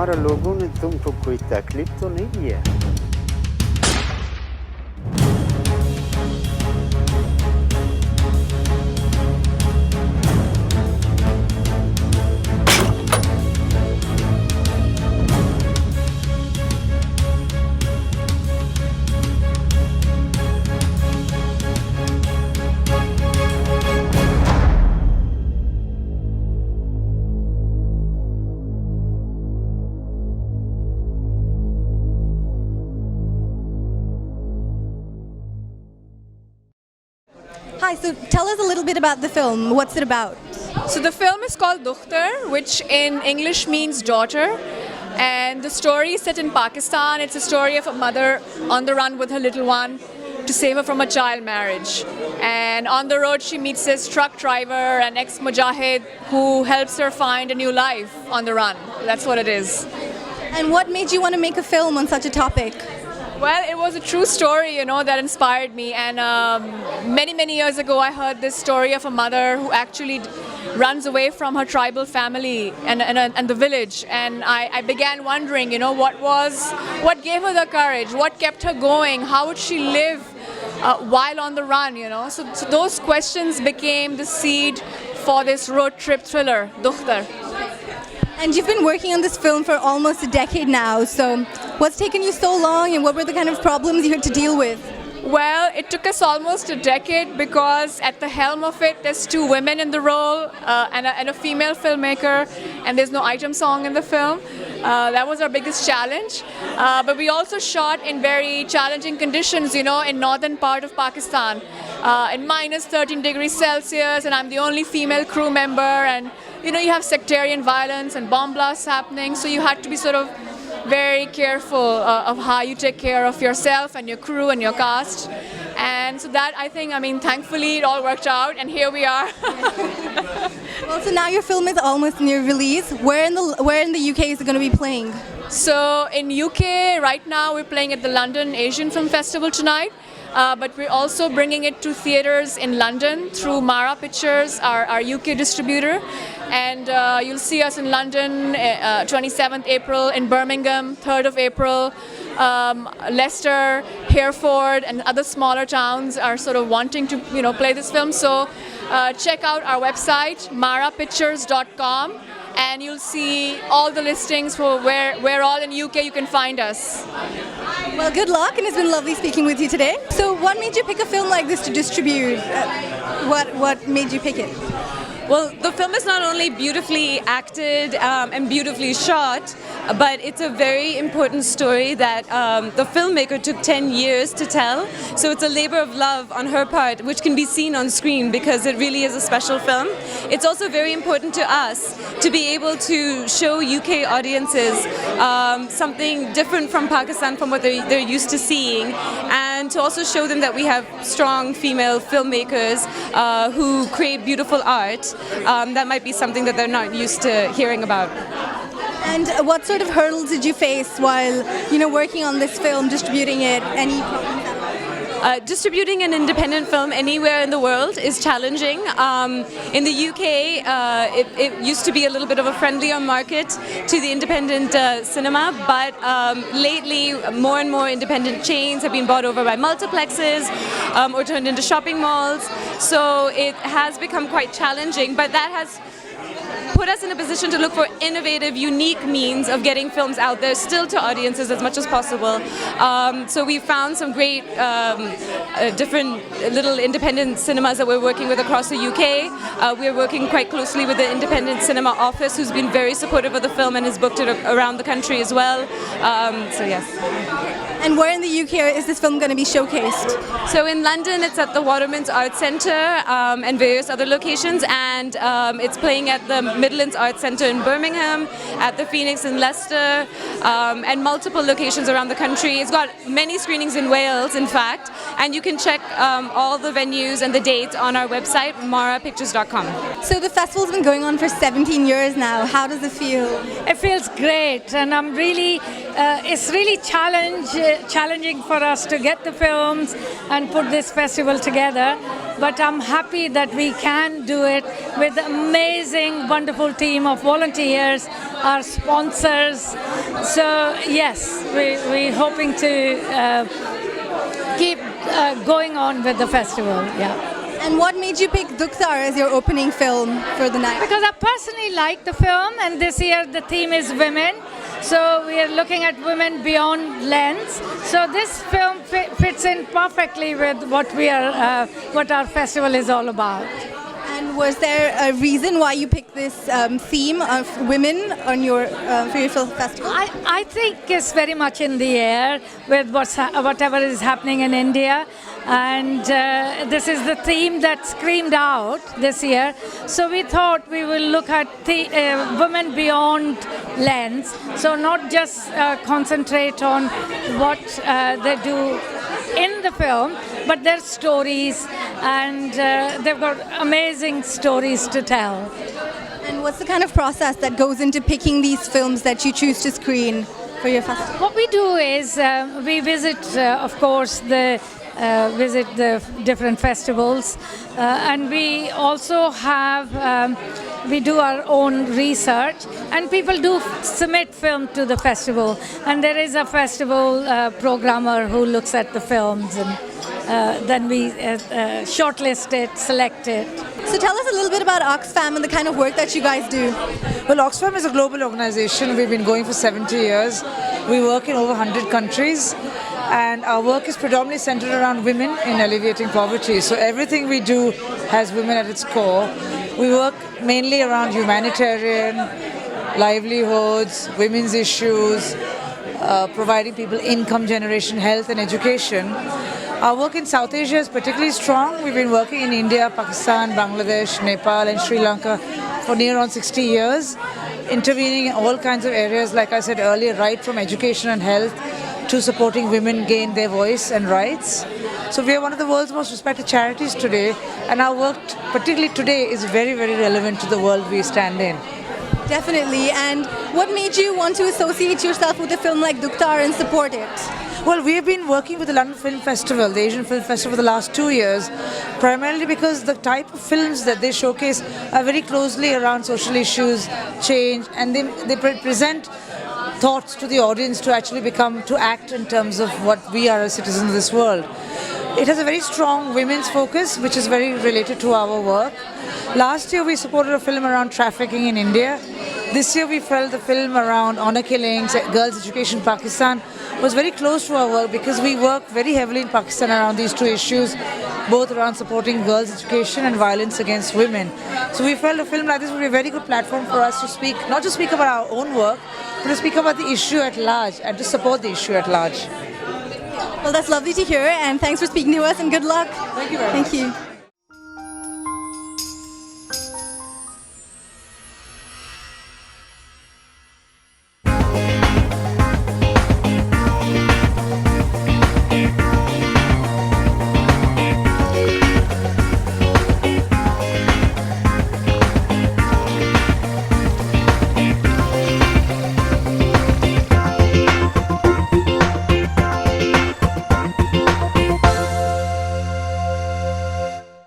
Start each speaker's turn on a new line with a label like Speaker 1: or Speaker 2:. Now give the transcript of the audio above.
Speaker 1: हमारा लोगों ने तुमको कोई तकलीफ तो नहीं दिया?
Speaker 2: Hi, so tell us a little bit about the film. What's it about?
Speaker 3: So the film is called DUKHTAR, which in English means daughter. And the story is set in Pakistan. It's a story of a mother on the run with her little one to save her from a child marriage. And on the road she meets this truck driver, an ex-mujahid, who helps her find a new life on the run. That's what it is.
Speaker 2: And what made you want to make a film on such a topic?
Speaker 3: Well, it was a true story, that inspired me. And many years ago, I heard this story of a mother who actually runs away from her tribal family and the village. And I began wondering, what gave her the courage? What kept her going? How would she live while on the run? So those questions became the seed for this road trip thriller, DUKHTAR.
Speaker 2: And you've been working on this film for almost a decade now, so what's taken you so long and what were the kind of problems you had to deal with?
Speaker 3: Well, it took us almost a decade because at the helm of it, there's 2 women in the role and a female filmmaker, and there's no item song in the film. That was our biggest challenge. But we also shot in very challenging conditions, in northern part of Pakistan, in minus 13 degrees Celsius, and I'm the only female crew member, and you have sectarian violence and bomb blasts happening, so you had to be sort of very careful of how you take care of yourself and your crew and your cast. And so that, thankfully it all worked out, and here we are.
Speaker 2: Well, so now your film is almost near release. Where in the UK is it going to be playing?
Speaker 3: So in UK, right now we're playing at the London Asian Film Festival tonight. But we're also bringing it to theaters in London through Mara Pictures, our UK distributor. And you'll see us in London 27th April, in Birmingham 3rd of April, Leicester, Hereford, and other smaller towns are sort of wanting to play this film. So check out our website, marapictures.com. And you'll see all the listings for where all in UK you can find us.
Speaker 2: Well, good luck, and it's been lovely speaking with you today. So what made you pick a film like this to distribute? What made you pick it?
Speaker 4: Well, the film is not only beautifully acted and beautifully shot, but it's a very important story that the filmmaker took 10 years to tell. So it's a labor of love on her part, which can be seen on screen because it really is a special film. It's also very important to us to be able to show UK audiences something different from Pakistan, from what they're used to seeing, and to also show them that we have strong female filmmakers who create beautiful art. That might be something that they're not used to hearing about.
Speaker 2: And what sort of hurdles did you face while, working on this film, distributing it? Any problems at all?
Speaker 4: Distributing an independent film anywhere in the world is challenging. In the UK, it used to be a little bit of a friendlier market to the independent cinema, but lately more and more independent chains have been bought over by multiplexes or turned into shopping malls. So it has become quite challenging, but that has put us in a position to look for innovative, unique means of getting films out there still to audiences as much as possible. So we found some great different little independent cinemas that we're working with across the UK. We're working quite closely with the Independent Cinema Office, who's been very supportive of the film and has booked it around the country as well. So yes.
Speaker 2: And where in the UK is this film going to be showcased?
Speaker 4: So in London, it's at the Waterman's Art Centre and various other locations, and it's playing at the Midlands Art Centre in Birmingham, at the Phoenix in Leicester, and multiple locations around the country. It's got many screenings in Wales, in fact, and you can check all the venues and the dates on our website, marapictures.com.
Speaker 2: So the festival's been going on for 17 years now. How does it feel?
Speaker 5: It feels great, and I'm really, it's really challenging for us to get the films and put this festival together. But I'm happy that we can do it with an amazing, wonderful team of volunteers our sponsors. So yes, we're hoping to keep going on with the festival. Yeah.
Speaker 2: And what made you pick DUKHTAR as your opening film for the night?
Speaker 5: Because I personally like the film, and this year the theme is women. So we are looking at women beyond lens. So this film fits in perfectly with what our festival is all about.
Speaker 2: And was there a reason why you picked this theme of women on for your film festival?
Speaker 5: I think it's very much in the air with whatever is happening in India. And this is the theme that screamed out this year. So we thought we will look at the women beyond lens. So not just concentrate on what they do in the film, but their stories, and they've got amazing stories to tell.
Speaker 2: And what's the kind of process that goes into picking these films that you choose to screen for your festival?
Speaker 5: What we do is we visit, of course, visit the different festivals, and we also we do our own research, and people do submit film to the festival, and there is a festival programmer who looks at the films, and then we shortlist it, select it.
Speaker 2: So tell us a little bit about Oxfam and the kind of work that you guys do.
Speaker 6: Well, Oxfam is a global organization. We've been going for 70 years. We work in over 100 countries. And our work is predominantly centered around women in alleviating poverty. So everything we do has women at its core. We work mainly around humanitarian, livelihoods, women's issues, providing people income generation, health and education. Our work in South Asia is particularly strong. We've been working in India, Pakistan, Bangladesh, Nepal and Sri Lanka for near on 60 years, intervening in all kinds of areas, like I said earlier, right from education and health to supporting women gain their voice and rights. So we are one of the world's most respected charities today, and our work, particularly today, is very, very relevant to the world we stand in.
Speaker 2: Definitely. And what made you want to associate yourself with a film like DUKHTAR and support it?
Speaker 6: Well, we have been working with the London Film Festival, the Asian Film Festival, for the last 2 years, primarily because the type of films that they showcase are very closely around social issues, change, and they present thoughts to the audience to actually to act in terms of what we are as citizens of this world. It has a very strong women's focus, which is very related to our work. Last year we supported a film around trafficking in India. This year we felt the film around honor killings, girls' education in Pakistan was very close to our work because we work very heavily in Pakistan around these two issues, both around supporting girls' education and violence against women. So we felt a film like this would be a very good platform for us to speak, not just speak about our own work, but to speak about the issue at large and to support the issue at large.
Speaker 2: Well, that's lovely to hear, and thanks for speaking to us, and good luck.
Speaker 6: Thank you very much.
Speaker 2: Thank you.